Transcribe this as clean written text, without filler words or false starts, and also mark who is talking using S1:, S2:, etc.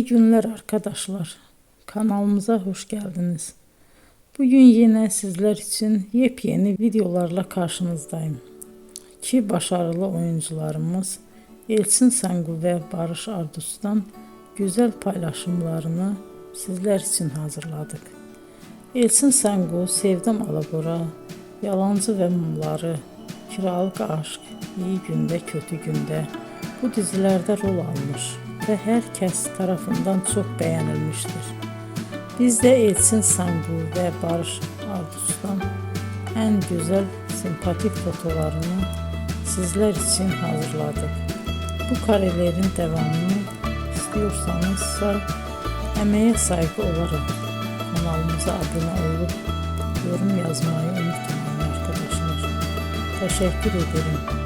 S1: İyi günler arkadaşlar. Kanalımıza hoş geldiniz. Bugün yine sizler için yepyeni videolarla karşınızdayım. İki başarılı oyuncularımız Elçin Sangu ve Barış Ardus'tan güzel paylaşımlarını sizler için hazırladık. Elçin Sangu, Sevdim Alabora, Yalancı ve Mumları, Kiralık Aşk, İyi Günde Kötü Günde bu dizilerde rol almış ve herkes tarafından çok beğenilmiştir. Biz de Elçin Sangu ve Barış Ardus'tan en güzel sempatik fotolarını sizler için hazırladık. Bu karelerin devamını istiyorsanızsa emeğe saygı olarak kanalımıza abone olup yorum yazmayı unutmayın arkadaşlar. Teşekkür ederim.